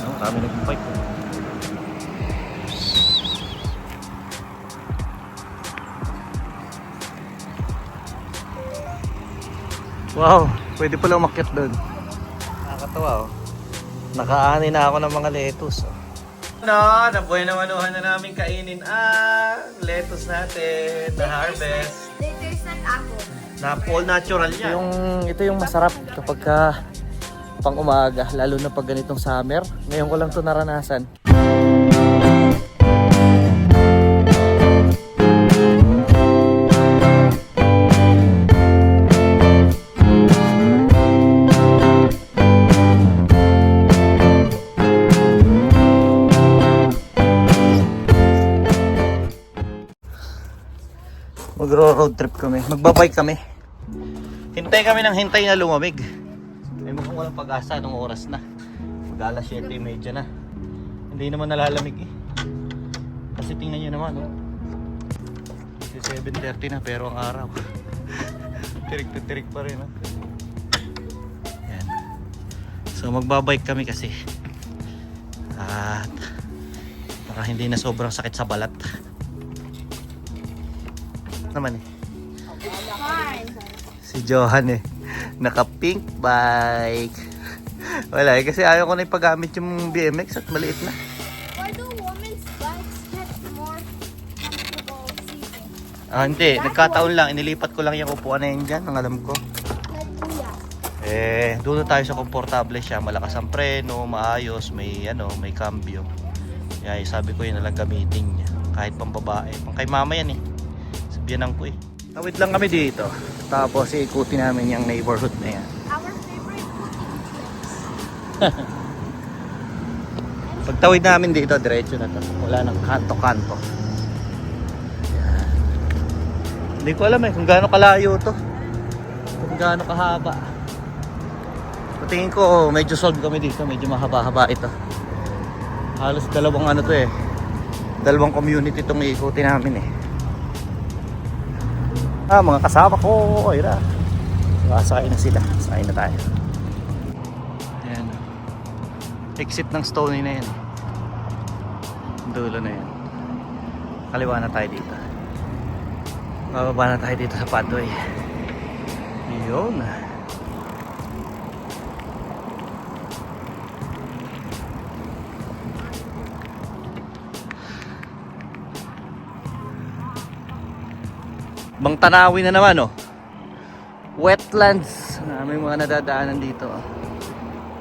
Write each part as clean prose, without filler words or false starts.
Ayan, oh, marami nag-bike. Wow, pwede pala umakyat doon. Nakakatawa oh. Nakaani na ako ng mga lettuce oh. Nabuhay na manuhan na namin kainin ang lettuce natin na harvest. There's not apple. Na all natural yan. Ito yung masarap kapag pang umaga, lalo na pag ganitong summer. Ngayon ko lang ito naranasan. Magro-road trip kami. Magbabike kami. Hintay kami ng hintay na lumamig. Ay mukhang walang pag-asa nung oras na. Mag-alas 7:30 na. Hindi naman nalalamig eh. Kasi tingnan nyo naman oh. 7:30 na pero ang araw. Tirik na tirik pa rin oh. Yan. So magbabike kami kasi. At baka hindi na sobrang sakit sa balat. Naman eh. Si Johan eh. Naka pink bike. Wala eh. Kasi ayaw ko na ipagamit yung BMX at maliit na. Why do women's bikes get more comfortable seating? Hindi. Nagkataon lang. Inilipat ko lang yung upuan na yun dyan. Ang alam ko. Doon tayo sa komportable siya. Malakas ang preno. Maayos. May may cambio. Kaya sabi ko yun nalang gamitin niya. Kahit pang babae. Pang kay mama yan eh. Sabihan ko eh. Tawid lang kami dito. Tapos ikutin namin yung neighborhood na yan. Our favorite Pagtawid namin dito, diretso na to. Wala nang kanto-kanto. Yan. Hindi ko alam eh kung gaano kalayo to. Kung gaano kahaba. Patingin ko medyo solve kami dito. Medyo mahaba-haba ito. Halos dalawang to eh. Dalawang community itong iikutin namin eh. Mga kasama ko, ira. Sakay na sila. Sakay na tayo. Ayan. Exit ng Stony na yan. Dulo na yan. Kaliwa na tayo dito. Bababa na tayo dito sa pathway. Yun. Bang Tanawin na naman oh. Wetlands. May mga nadadaanan dito oh.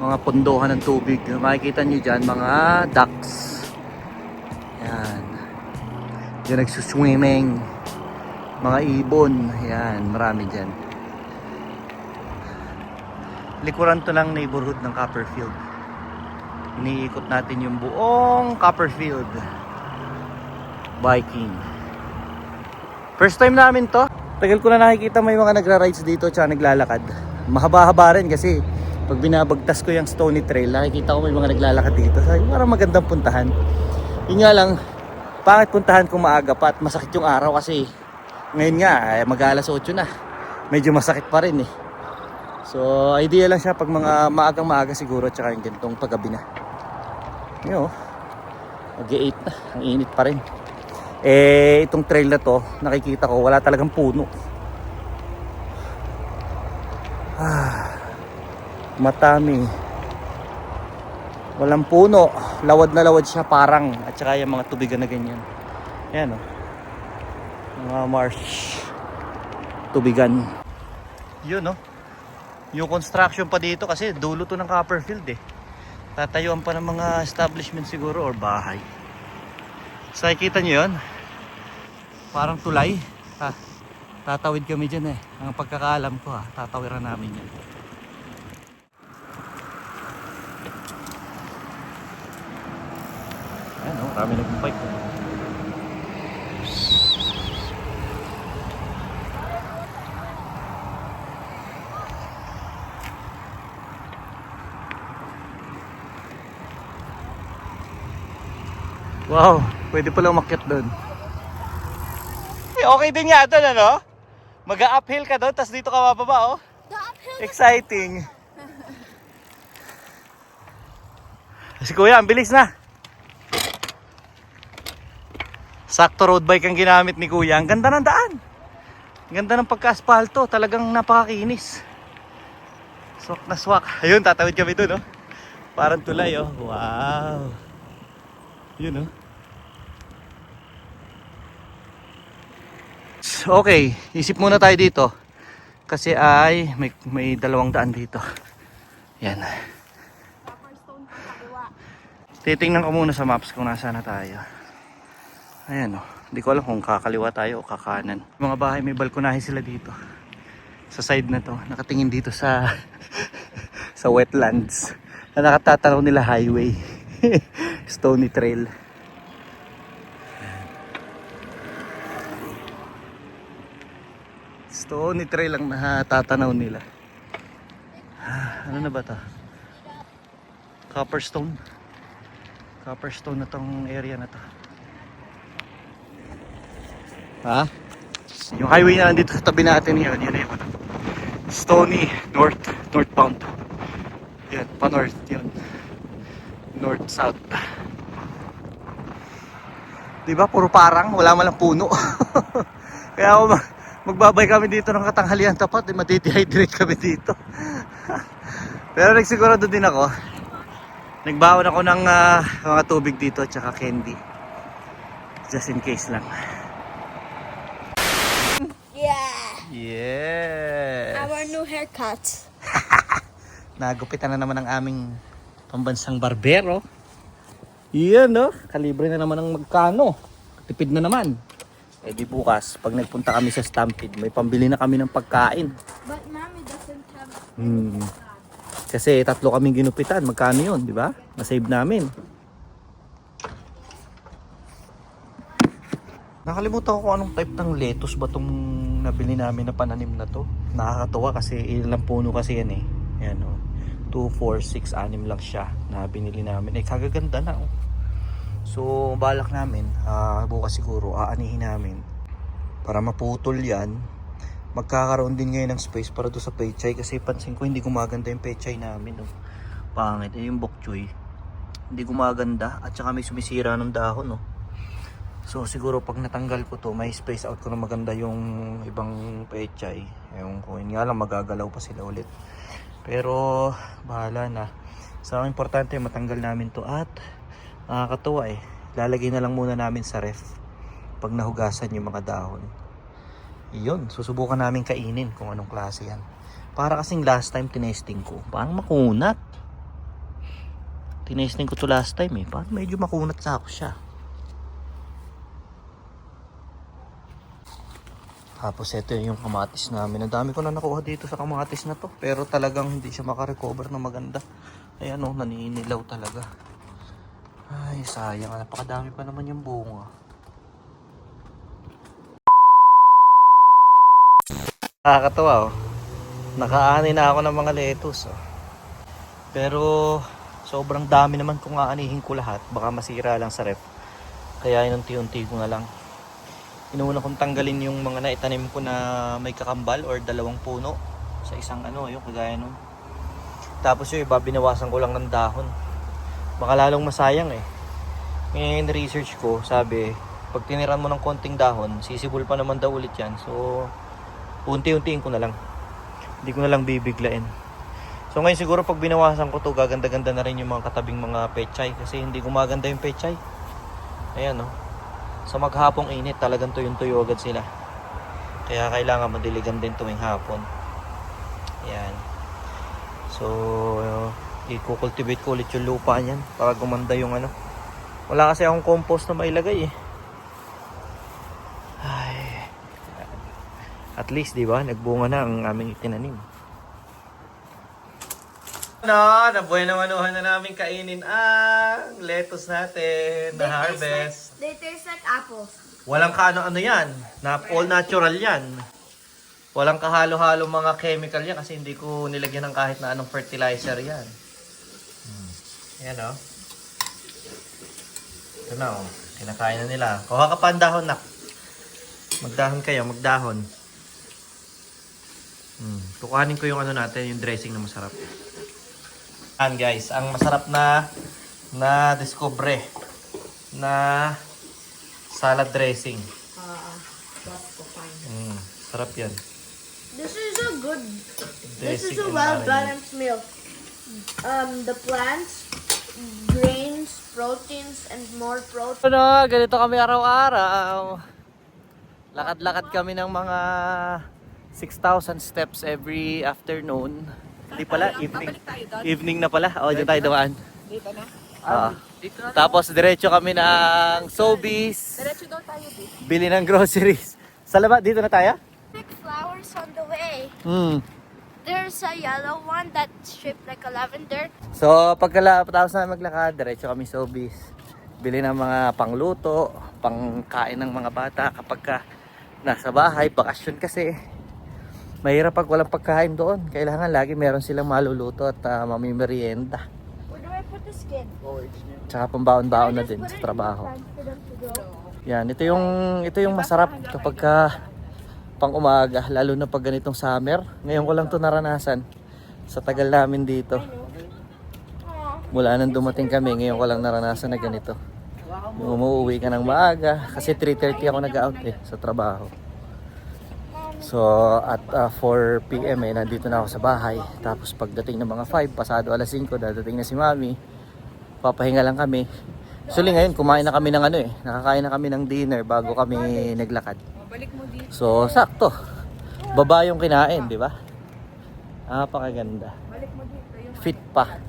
Mga pundohan ng tubig. Makikita nyo dyan mga ducks. Yan. Diyan nagsuswimming. Mga ibon. Yan. Marami dyan. Likuran to ng neighborhood ng Copperfield. Iniikot natin yung buong Copperfield. Biking. First time namin to. Tagal ko na nakikita may mga nagra-rides dito tsaka naglalakad. Mahaba-haba rin kasi pag binabagtas ko yung Stony Trail, nakikita ko may mga naglalakad dito. Sabi, parang magandang puntahan. Yun nga lang, pangit puntahan kung maaga pa at masakit yung araw kasi ngayon nga, mag-alas 8 na. Medyo masakit pa rin eh. So, idea lang siya pag mga maagang-maaga siguro tsaka yung ganitong paggabi na. Yun oh. Mag-8 na. Ang init pa rin. Itong trail na to, nakikita ko wala talagang puno. Matami. Walang puno. Lawad na lawad siya parang. At saka yung mga tubigan na ganyan. Ayan o. Mga marsh. Tubigan. Yun o. Yung construction pa dito kasi dulo to ng Copperfield eh. Tatayuan pa ng mga establishment siguro or bahay. So nakikita nyo yun? Parang tulay. Tatawid kami dyan eh. Ang pagkakaalam ko tatawiran namin yan. Ayan o, marami nag-bike. Wow, pwede pala umakyat doon. Okay din nga doon, ano? Mag-uphill ka doon, tapos dito ka mababa, oh. Exciting. Si Kuya, ang bilis na. Sakto road bike ang ginamit ni Kuya. Ang ganda ng daan. Ang ganda ng pagka-asphalto. Talagang napakakinis. Swak na swak. Ayun, tatawid kami dun, oh. Parang tulay, oh. Wow. Yun, oh. Okay, isip muna tayo dito. Kasi ay may 2 daan dito. Yan. Copperstone pa kaliwa. Titingnan ko muna sa maps kung nasaan na tayo. Ayan, oh. Hindi ko alam kung kakaliwa tayo o kakanan. Mga bahay may balkonahe sila dito. Sa side na to, nakatingin dito sa sa wetlands. Na nakatatanaw nila highway. Stony Trail. Stony Trail ang natatanaw nila. Ano na ba to? Copperstone. Copperstone na tong area na to. Ha? Yung highway na nandito sa tabi natin yun na yun. Stony northbound. Yan, pa north yun. North south. Diba puro parang wala man lang puno. Kaya ako magbabay kami dito ng katanghalian tapat, matitihydrate kami dito. Pero nagsigurado din ako. Nagbaon ako ng mga tubig dito at saka candy. Just in case lang. Yeah. Yes. Our new haircut. Nagupitan na naman ang aming pambansang barbero. Iyan, no? Kalibre na naman ang magkano. Tipid na naman. Eh di bukas, pag nagpunta kami sa Stampede, may pambili na kami ng pagkain. But mommy doesn't have. Kasi 3 kaming ginupitan. Magkano yun, di ba? Na-save namin. Nakalimutan ko kung anong type ng lettuce ba itong nabili namin na pananim na to. Nakakatuwa kasi ilang puno kasi yan eh. Yan o. 2, 4, 6, 6 lang siya na binili namin. Eh kagaganda na oh. So balak namin, bukas siguro aanihin namin. Para maputol yan. Magkakaroon din ngayon ng space para doon sa pechay. Kasi pansin ko hindi gumaganda yung pechay namin oh. Pangit eh yung bok choy. Hindi gumaganda at saka may sumisira ng dahon oh. So siguro pag natanggal ko to, may space out ko na maganda yung ibang pechay. Ewan ko, yun nga lang magagalaw pa sila ulit. Pero bahala na. So ang importante matanggal namin to at nakakatuwa eh. Lalagay na lang muna namin sa ref pag nahugasan yung mga dahon. Iyon, susubukan namin kainin kung anong klase yan. Para kasing last time tinesting ko, parang makunat. Tinesting ko to last time eh, parang medyo makunat sa ako siya. Tapos ito yung kamatis namin. Ang dami ko na nakuha dito sa kamatis na to. Pero talagang hindi siya makarecover na maganda. Ayan o, naninilaw talaga. Ay, sayang. Napakadami pa naman yung bunga. Nakakatawa oh. Nakaani na ako ng mga lettuce oh. Pero sobrang dami naman kung aanihin ko lahat. Baka masira lang sa ref. Kaya inunti-unti ko na lang. Inuuna kong tanggalin yung mga naitanim ko na may kakambal or 2 puno sa isang ano, yung kagaya nun. Tapos yung iba, binawasan ko lang ng dahon. Baka lalong masayang eh. Ngayon research ko, sabi, pag tiniran mo ng konting dahon, sisibol pa naman daw ulit yan. So, unti-untiin ko na lang. Hindi ko na lang bibiglain. So ngayon siguro pag binawasan ko to, gaganda-ganda na rin yung mga katabing mga pechay. Kasi hindi gumaganda yung pechay. Ayan oh. Sa maghapong init, talagang tuyong-tuyo agad sila. Kaya kailangan madiligan din tuwing hapon. Ayan. So, i-cultivate ko ulit yung lupa niyan para gumanda yung ano. Wala kasi akong compost na mailagay eh. Ay. At least, di ba? Nagbunga na ang aming itinanim. Nabuhay naman na namin kainin ang lettuce natin na harvest. They taste like apples. Walang kaano-ano yan. All natural yan. Walang kahalo-halo mga chemical yan kasi hindi ko nilagyan ng kahit na anong fertilizer yan. Yan o. Ito na o. Kinakain na nila. Kuha ka pa ang dahon nak. Magdahon kayo, magdahon. Kukuhanin ko yung ano natin, yung dressing na masarap. Yan guys, ang masarap na na discover na salad dressing. That's so fine. Sarap yan. This is a good. This Dressing is a and well marinade. balanced meal. The plants, grains, proteins, and more protein. Ano, ganito kami araw-araw. Lakad-lakad kami ng mga 6,000 steps every afternoon. Hindi pala, evening. Evening na pala. O, dyan tayo dumaan. Dito na? Tapos diretso kami ng Sobeys. Diretso daw tayo, babe. Bili ng groceries. Sa labas, dito na tayo? Big flowers on the way. There's a yellow one that's shaped like a lavender. So, pagkatapos na maglakad, diretso kami Sobeys. Bili ng mga pangluto, pangkain ng mga bata kapag ka nasa bahay, bakasyon kasi. Mahirap pag walang pagkain doon. Kailangan lagi meron silang maluluto at mamimerienda. Where do I put the skin? Tsaka pambaon-baon na din sa trabaho. Yan, ito yung masarap kapag ka pang umaga, lalo na pag ganitong summer. Ngayon ko lang to naranasan sa tagal namin dito. Mula nang dumating kami, ngayon ko lang naranasan na ganito. Yung umuwi ka ng maaga, kasi 3:30 ako nag-out sa trabaho. So at 4 PM nandito na ako sa bahay. Tapos pagdating ng mga 5, pasado alas 5, dadating na si Mami. Papahinga lang kami. Actually ngayon kumain na kami ng nakakain na kami ng dinner bago kami naglakad. Balik mo dito. So sakto. Baba yung kinain, di ba? Napakaganda. Balik mo dito. Yung Fit pa.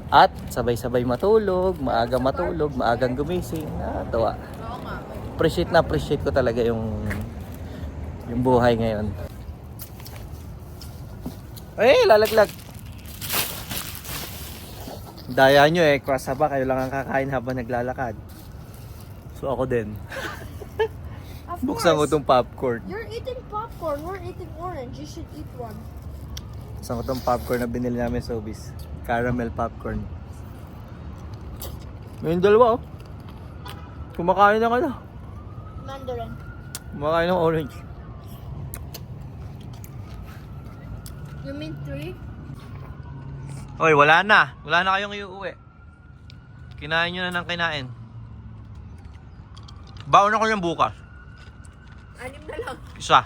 At sabay-sabay matulog, maagang gumising. Tawa. oo nga. Appreciate ko talaga yung buhay ngayon. Eh, lalaglag. Daya nyo kwasaba, kayo lang ang kakain habang naglalakad. So ako din. Of Buksan ko course. tong popcorn. You're eating popcorn. We're eating orange. You should eat one. Buksan ko tong popcorn na binili namin sa Sobeys. Caramel popcorn. Yung dalawa kumakain ng Mandarin. kumakain ng orange. You mean 3? Oy, wala na. Wala na kayong iuwi. Kinain nyo na ng kinain. Baon ako yung bukas. 6 na lang. Isa.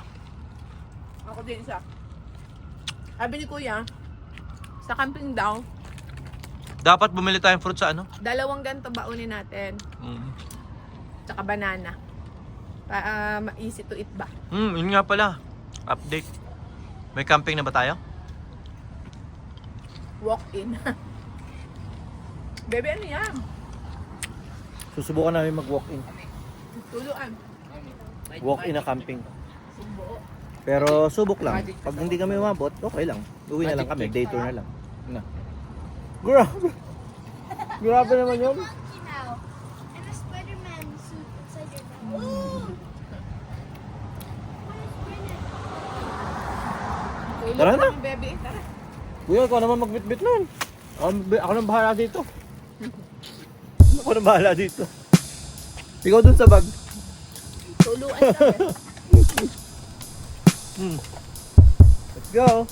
Ako din isa. Sabi ni Kuya, sa camping daw, Dapat bumili tayong fruit sa 2 ganito baunin natin. Tsaka banana. Easy to eat ba? Yun nga pala. Update. May camping na ba tayo? Walk in. Bebe, ano yan? Susubukan namin mag-walk-in. Tuluan. Walk-in na camping. Pero subok lang. Pag hindi kami umabot, okay lang. Uwi na lang kami. Day tour na lang. Na. Grabe. Grabe naman yun. Monkey now. And a Spider-Man suit inside your mouth. Ooh! Tulog Tara na. Bebe, tara. Kuya, ikaw naman magbitbit nun. Ako nang bahala dito. Ako nang bahala dito. Ikaw dun sa bag. Tuluan lang Let's go.